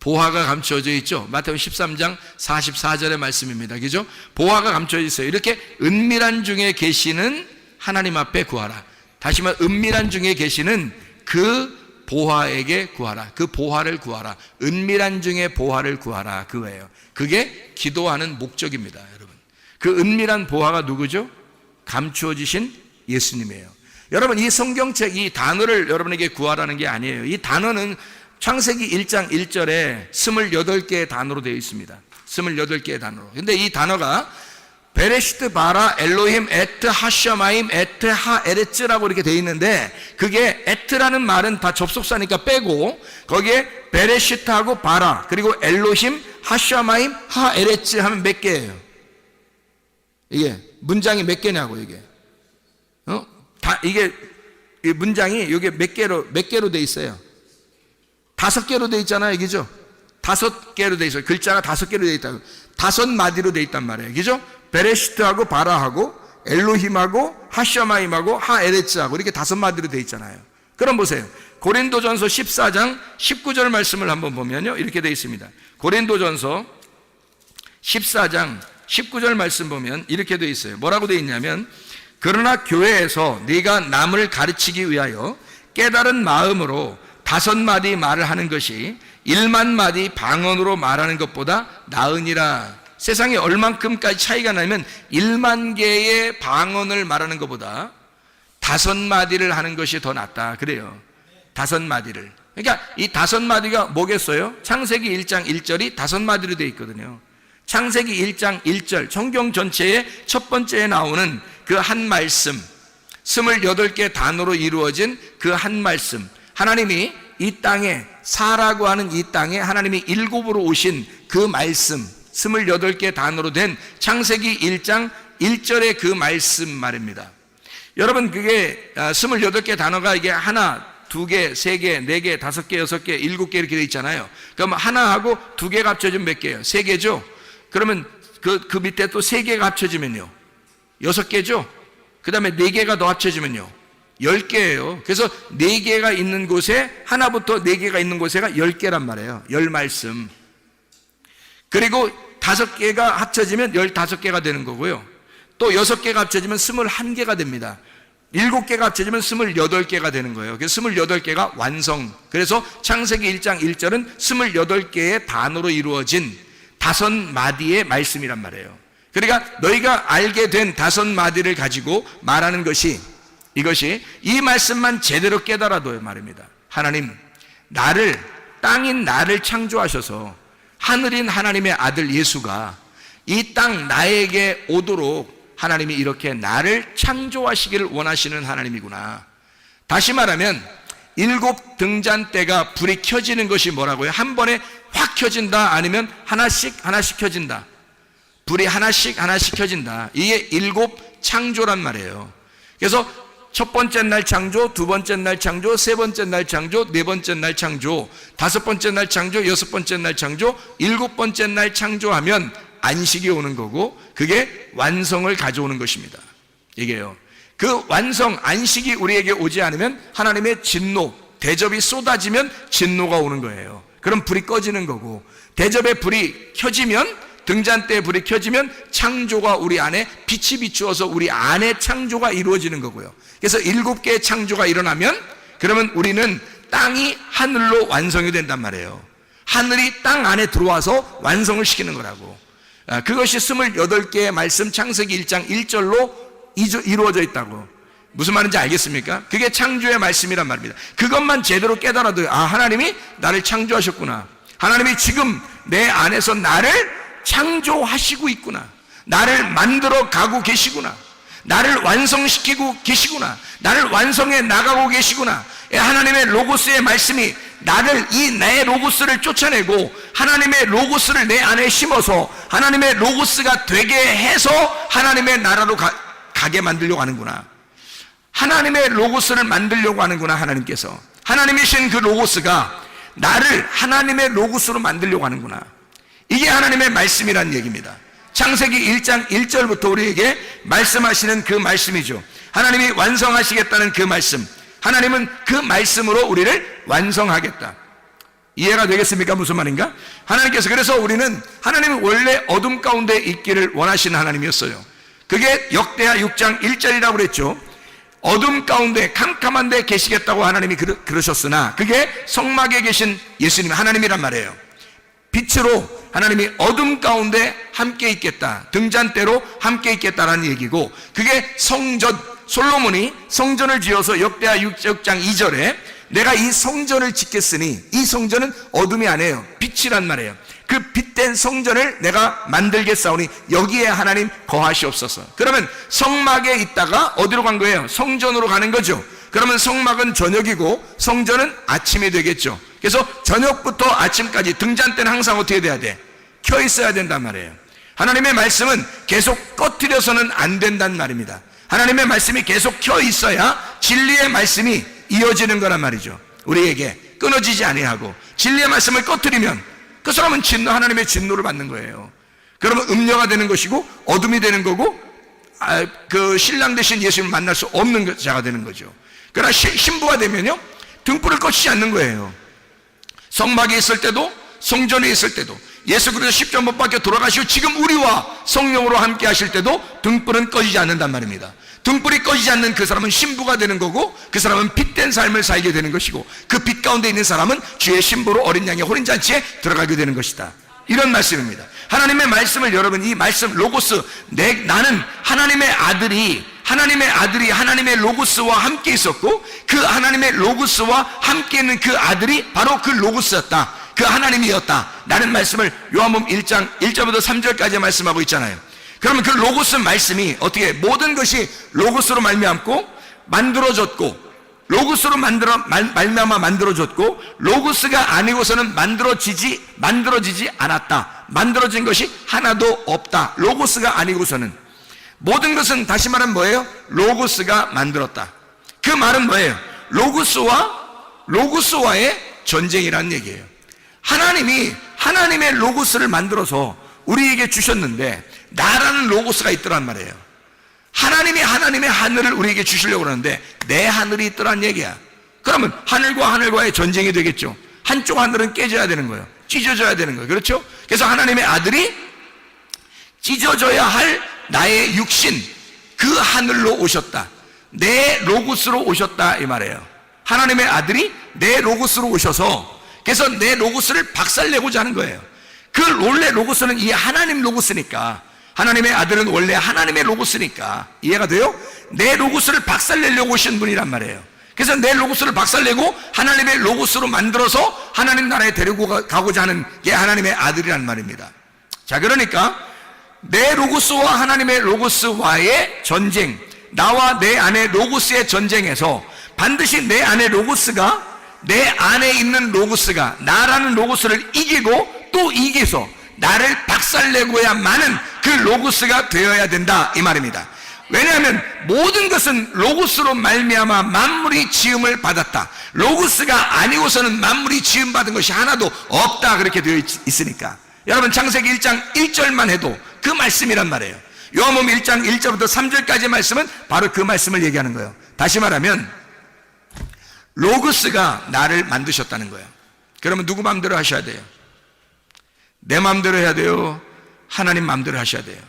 보화가 감춰져 있죠. 마태복음 13장 44절의 말씀입니다. 그죠? 보화가 감춰져 있어요. 이렇게 은밀한 중에 계시는 하나님 앞에 구하라. 다시 말해 은밀한 중에 계시는 그 보화에게 구하라. 그 보화를 구하라. 은밀한 중에 보화를 구하라. 그거예요. 그게 기도하는 목적입니다, 여러분. 그 은밀한 보화가 누구죠? 감추어지신 예수님이에요. 여러분, 이 성경책, 이 단어를 여러분에게 구하라는 게 아니에요. 이 단어는 창세기 1장 1절에 28개의 단어로 되어 있습니다. 28개의 단어로. 근데 이 단어가 베레시트 바라 엘로힘 에트 하샤마임 에트 하에레츠라고 이렇게 되어 있는데, 그게 에트라는 말은 다 접속사니까 빼고 거기에 베레시트하고 바라 그리고 엘로힘 하샤마임 하에레츠 하면 몇 개예요? 이게 문장이 몇 개냐고. 이게 이게 이 문장이 이게 몇 개로 되어 있어요? 5개로 되어 있잖아요, 그죠? 5개로 되어 있어요. 글자가 5개로 되어 있다고. 5마디로 되어 있단 말이에요, 그죠? 베레시트하고 바라하고 엘로힘하고 하샤마임하고 하에레츠하고 이렇게 5마디로 되어 있잖아요. 그럼 보세요. 고린도전서 14장 19절 말씀을 한번 보면요, 이렇게 되어 있습니다. 고린도전서 14장 19절 말씀 보면 이렇게 되어 있어요. 뭐라고 되어 있냐면, 그러나 교회에서 네가 남을 가르치기 위하여 깨달은 마음으로 5마디 말을 하는 것이 1만 마디 방언으로 말하는 것보다 나으니라. 세상에 얼만큼까지 차이가 나면 1만 개의 방언을 말하는 것보다 5마디를 하는 것이 더 낫다. 그래요. 5마디를. 그러니까 이 5마디가 뭐겠어요? 창세기 1장 1절이 5마디로 되어 있거든요. 창세기 1장 1절, 성경 전체의 첫 번째에 나오는 그 한 말씀, 28개 단어로 이루어진 그 한 말씀, 하나님이 이 땅에, 사라고 하는 이 땅에 하나님이 7으로 오신 그 말씀, 28개 단어로 된 창세기 1장 1절의 그 말씀 말입니다. 여러분, 그게 28개 단어가 이게 하나, 2개, 3개, 4개, 5개, 6개, 7개 이렇게 돼 있잖아요. 그럼 하나하고 2개가 합쳐지면 몇 개예요? 3개죠? 그러면 그 밑에 또 3개가 합쳐지면요, 6개죠? 그 다음에 4개가 더 합쳐지면요, 10개예요. 그래서 4개가 있는 곳에, 하나부터 4개가 있는 곳에가 10개란 말이에요. 10말씀. 그리고 5개가 합쳐지면 15개가 되는 거고요. 또 6개가 합쳐지면 21개가 됩니다. 7개가 합쳐지면 28개가 되는 거예요. 그래서 28개가 완성. 그래서 창세기 1장 1절은 28개의 단어로 이루어진 5마디의 말씀이란 말이에요. 그러니까 너희가 알게 된 5마디를 가지고 말하는 것이, 이것이 이 말씀만 제대로 깨달아도 말입니다. 하나님, 땅인 나를 창조하셔서 하늘인 하나님의 아들 예수가 이 땅 나에게 오도록 하나님이 이렇게 나를 창조하시기를 원하시는 하나님이구나. 다시 말하면 7 등잔대가 불이 켜지는 것이 뭐라고요? 한 번에 확 켜진다, 아니면 하나씩 켜진다. 불이 하나씩 켜진다. 이게 7 창조란 말이에요. 그래서 첫 번째 날 창조, 두 번째 날 창조, 세 번째 날 창조, 네 번째 날 창조, 5번째 날 창조, 6번째 날 창조, 7번째 날 창조하면 안식이 오는 거고, 그게 완성을 가져오는 것입니다. 이게요. 그 완성, 안식이 우리에게 오지 않으면 하나님의 진노, 대접이 쏟아지면 진노가 오는 거예요. 그럼 불이 꺼지는 거고, 대접의 불이 켜지면, 등잔대의 불이 켜지면 창조가 우리 안에 빛이 비추어서 우리 안에 창조가 이루어지는 거고요. 그래서 7개의 창조가 일어나면, 그러면 우리는 땅이 하늘로 완성이 된단 말이에요. 하늘이 땅 안에 들어와서 완성을 시키는 거라고. 그것이 28개의 말씀, 창세기 1장 1절로 이루어져 있다고. 무슨 말인지 알겠습니까? 그게 창조의 말씀이란 말입니다. 그것만 제대로 깨달아도, 하나님이 나를 창조하셨구나. 하나님이 지금 내 안에서 나를 창조하시고 있구나. 나를 만들어 가고 계시구나. 나를 완성시키고 계시구나. 나를 완성해 나가고 계시구나. 하나님의 로고스의 말씀이 나를, 내 로고스를 쫓아내고 하나님의 로고스를 내 안에 심어서 하나님의 로고스가 되게 해서 하나님의 나라로 가게 만들려고 하는구나. 하나님의 로고스를 만들려고 하는구나. 하나님께서, 하나님이신 그 로고스가 나를 하나님의 로고스로 만들려고 하는구나. 이게 하나님의 말씀이라는 얘기입니다. 창세기 1장 1절부터 우리에게 말씀하시는 그 말씀이죠. 하나님이 완성하시겠다는 그 말씀, 하나님은 그 말씀으로 우리를 완성하겠다. 이해가 되겠습니까? 무슨 말인가? 하나님께서, 그래서 우리는, 하나님은 원래 어둠 가운데 있기를 원하시는 하나님이었어요. 그게 역대하 6장 1절이라고 그랬죠. 어둠 가운데 캄캄한 데 계시겠다고 하나님이 그러셨으나 그게 성막에 계신 예수님, 하나님이란 말이에요. 빛으로 하나님이 어둠 가운데 함께 있겠다, 등잔대로 함께 있겠다라는 얘기고, 그게 성전, 솔로몬이 성전을 지어서 역대하 6장 2절에 내가 이 성전을 짓겠으니, 이 성전은 어둠이 아니에요, 빛이란 말이에요. 그 빛된 성전을 내가 만들겠사오니 여기에 하나님 거하시옵소서. 그러면 성막에 있다가 어디로 간 거예요? 성전으로 가는 거죠. 그러면 성막은 저녁이고 성전은 아침이 되겠죠. 그래서 저녁부터 아침까지 등잔대는 항상 어떻게 돼야 돼? 켜 있어야 된단 말이에요. 하나님의 말씀은 계속 꺼뜨려서는 안 된단 말입니다. 하나님의 말씀이 계속 켜 있어야 진리의 말씀이 이어지는 거란 말이죠. 우리에게 끊어지지 아니하고, 진리의 말씀을 꺼뜨리면 그 사람은 하나님의 진노를 받는 거예요. 그러면 음녀가 되는 것이고 어둠이 되는 거고, 그 신랑 되신 예수님을 만날 수 없는 자가 되는 거죠. 그러나 신부가 되면요, 등불을 꺼지지 않는 거예요. 성막에 있을 때도 성전에 있을 때도 예수 그리스도 십자가 못 박혀 돌아가시고 지금 우리와 성령으로 함께 하실 때도 등불은 꺼지지 않는단 말입니다. 등불이 꺼지지 않는 그 사람은 신부가 되는 거고, 그 사람은 빛된 삶을 살게 되는 것이고, 그 빛 가운데 있는 사람은 주의 신부로 어린 양의 혼인잔치에 들어가게 되는 것이다. 이런 말씀입니다. 하나님의 말씀을, 여러분, 이 말씀 로고스, 나는 하나님의 아들이 하나님의 로고스와 함께 있었고, 그 하나님의 로고스와 함께 있는 그 아들이 바로 그 로고스였다, 그 하나님이었다 라는 말씀을 요한복음 1장 1절부터 3절까지 말씀하고 있잖아요. 그러면 그 로고스 말씀이 어떻게, 모든 것이 로고스로 말미암고 만들어졌고, 로고스로 말미암아 만들어졌고, 로고스가 아니고서는 만들어지지 않았다. 만들어진 것이 하나도 없다. 로고스가 아니고서는. 모든 것은, 다시 말하면 뭐예요? 로고스가 만들었다. 그 말은 뭐예요? 로고스와의 전쟁이라는 얘기예요. 하나님이 하나님의 로고스를 만들어서 우리에게 주셨는데, 나라는 로고스가 있더란 말이에요. 하나님이 하나님의 하늘을 우리에게 주시려고 그러는데 내 하늘이 있더란 얘기야. 그러면 하늘과 하늘과의 전쟁이 되겠죠. 한쪽 하늘은 깨져야 되는 거예요. 찢어져야 되는 거예요. 그렇죠? 그래서 하나님의 아들이 찢어져야 할 나의 육신, 그 하늘로 오셨다. 내 로고스로 오셨다, 이 말이에요. 하나님의 아들이 내 로고스로 오셔서, 그래서 내 로고스를 박살내고자 하는 거예요. 그 원래 로고스는 이 하나님 로고스니까, 하나님의 아들은 원래 하나님의 로고스니까, 이해가 돼요? 내 로고스를 박살내려고 오신 분이란 말이에요. 그래서 내 로고스를 박살내고 하나님의 로고스로 만들어서 하나님 나라에 데리고 가고자 하는 게 하나님의 아들이란 말입니다. 자, 그러니까 내 로고스와 하나님의 로고스와의 전쟁, 나와 내 안에 로고스의 전쟁에서 반드시 내 안에 로고스가, 내 안에 있는 로고스가 나라는 로고스를 이기고 또 이겨서 나를 박살내고야만은 그 로고스가 되어야 된다, 이 말입니다. 왜냐하면 모든 것은 로고스로 말미암아 만물이 지음을 받았다. 로고스가 아니고서는 만물이 지음 받은 것이 하나도 없다, 그렇게 되어 있으니까. 여러분, 창세기 1장 1절만 해도 그 말씀이란 말이에요. 요한복음 1장 1절부터 3절까지의 말씀은 바로 그 말씀을 얘기하는 거예요. 다시 말하면 로고스가 나를 만드셨다는 거예요. 그러면 누구 마음대로 하셔야 돼요? 내 마음대로 해야 돼요? 하나님 마음대로 하셔야 돼요?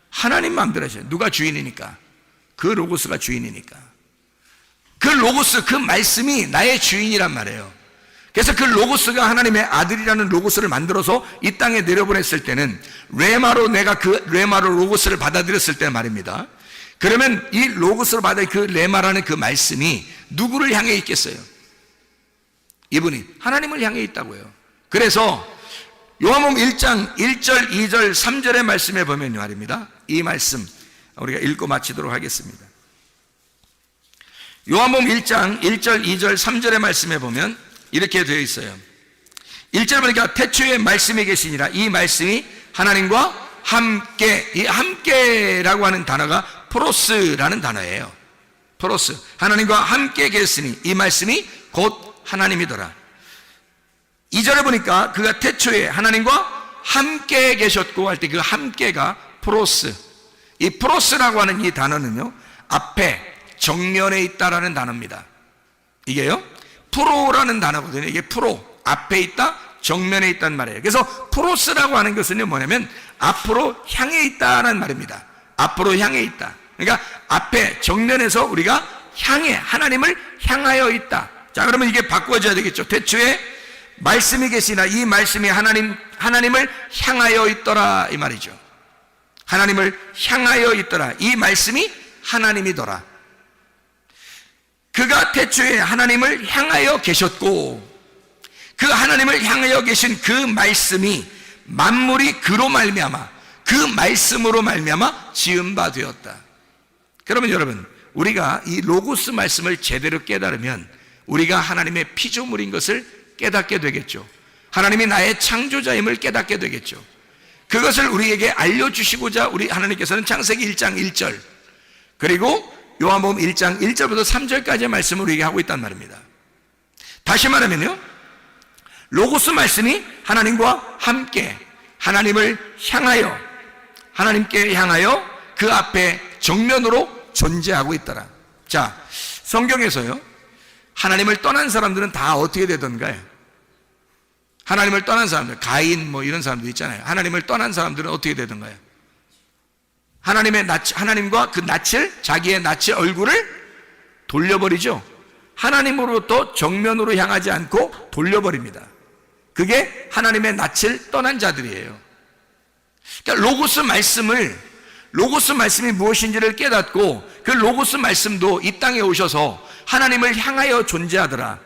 하나님 마음대로 하셔야 돼요. 누가 주인이니까? 그 로고스가 주인이니까. 그 로고스, 그 말씀이 나의 주인이란 말이에요. 그래서 그 로고스가 하나님의 아들이라는 로고스를 만들어서 이 땅에 내려보냈을 때는 레마로, 내가 그 레마로 로고스를 받아들였을 때 말입니다. 그러면 이 로고스를 받아 그 레마라는 그 말씀이 누구를 향해 있겠어요? 이분이 하나님을 향해 있다고요. 그래서 요한복음 1장 1절, 2절, 3절의 말씀에 보면 말입니다. 이 말씀 우리가 읽고 마치도록 하겠습니다. 요한복음 1장 1절, 2절, 3절의 말씀에 보면 이렇게 되어 있어요. 1절 보니까 태초에 말씀이 계시니라. 이 말씀이 하나님과 함께, 이 함께라고 하는 단어가 프로스라는 단어예요. 프로스, 하나님과 함께 계시니 이 말씀이 곧 하나님이더라. 2절에 보니까 그가 태초에 하나님과 함께 계셨고 할 때 그 함께가 프로스, 이 프로스라고 하는 이 단어는요, 앞에 정면에 있다라는 단어입니다. 이게요, 프로라는 단어거든요. 이게 프로, 앞에 있다, 정면에 있단 말이에요. 그래서 프로스라고 하는 것은요, 뭐냐면 앞으로 향해 있다는 말입니다. 앞으로 향해 있다. 그러니까 앞에 정면에서 우리가 향해, 하나님을 향하여 있다. 자, 그러면 이게 바꿔줘야 되겠죠. 태초에 말씀이 계시나 이 말씀이 하나님을 향하여 있더라, 이 말이죠. 하나님을 향하여 있더라. 이 말씀이 하나님이더라. 그가 태초에 하나님을 향하여 계셨고, 그 하나님을 향하여 계신 그 말씀이 만물이 그로 말미암아, 그 말씀으로 말미암아 지은 바 되었다. 그러면 여러분, 우리가 이 로고스 말씀을 제대로 깨달으면 우리가 하나님의 피조물인 것을 깨닫게 되겠죠. 하나님이 나의 창조자임을 깨닫게 되겠죠. 그것을 우리에게 알려주시고자 우리 하나님께서는 창세기 1장 1절 그리고 요한복음 1장 1절부터 3절까지의 말씀을 우리에게 하고 있단 말입니다. 다시 말하면요, 로고스 말씀이 하나님과 함께 하나님을 향하여, 하나님께 향하여 그 앞에 정면으로 존재하고 있더라. 자, 성경에서요, 하나님을 떠난 사람들은 다 어떻게 되던가요? 하나님을 떠난 사람들, 가인 뭐 이런 사람들 있잖아요. 하나님을 떠난 사람들은 어떻게 되던가요? 하나님과 그 낯을, 자기의 낯의 얼굴을 돌려버리죠. 하나님으로부터 정면으로 향하지 않고 돌려버립니다. 그게 하나님의 낯을 떠난 자들이에요. 그러니까 로고스 말씀이 무엇인지를 깨닫고 그 로고스 말씀도 이 땅에 오셔서 하나님을 향하여 존재하더라.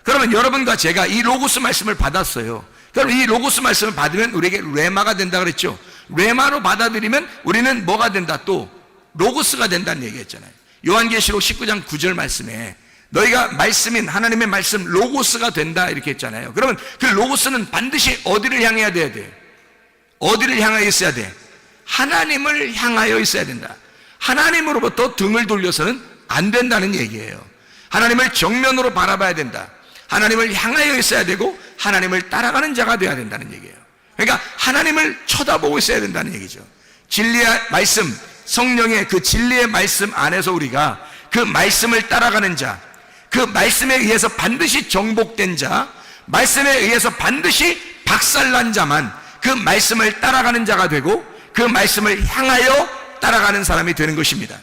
그러면 여러분과 제가 이 로고스 말씀을 받았어요. 그럼 이 로고스 말씀을 받으면 우리에게 레마가 된다 그랬죠. 레마로 받아들이면 우리는 뭐가 된다? 또 로고스가 된다는 얘기했잖아요. 요한계시록 19장 9절 말씀에 너희가 말씀인 하나님의 말씀 로고스가 된다 이렇게 했잖아요. 그러면 그 로고스는 반드시 어디를 향해야 돼야 돼요? 어디를 향하여 있어야 돼? 하나님을 향하여 있어야 된다. 하나님으로부터 등을 돌려서는 안 된다는 얘기예요. 하나님을 정면으로 바라봐야 된다. 하나님을 향하여 있어야 되고 하나님을 따라가는 자가 되어야 된다는 얘기예요. 그러니까 하나님을 쳐다보고 있어야 된다는 얘기죠. 진리의 말씀, 성령의 그 진리의 말씀 안에서 우리가 그 말씀을 따라가는 자, 그 말씀에 의해서 반드시 정복된 자, 말씀에 의해서 반드시 박살난 자만 그 말씀을 따라가는 자가 되고 그 말씀을 향하여 따라가는 사람이 되는 것입니다.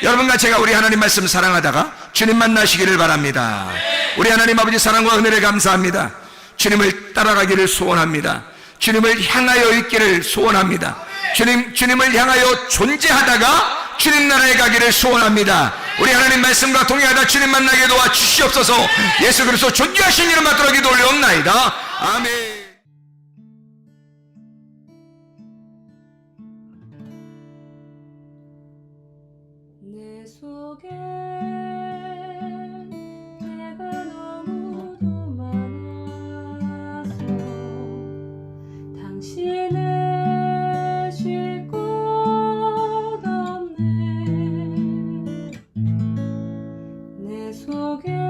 여러분과 제가 우리 하나님 말씀 사랑하다가 주님 만나시기를 바랍니다. 우리 하나님 아버지 사랑과 은혜를 감사합니다. 주님을 따라가기를 소원합니다. 주님을 향하여 있기를 소원합니다. 주님을 향하여 존재하다가 주님 나라에 가기를 소원합니다. 우리 하나님 말씀과 동행하다 주님 만나게 도와 주시옵소서. 예수 그리스도 존귀하신 이름 받들어 기도 올려옵나이다. 아멘. 내 속에 내가 너무도 많아서 당신을 쉴 곳 없네. 내 속에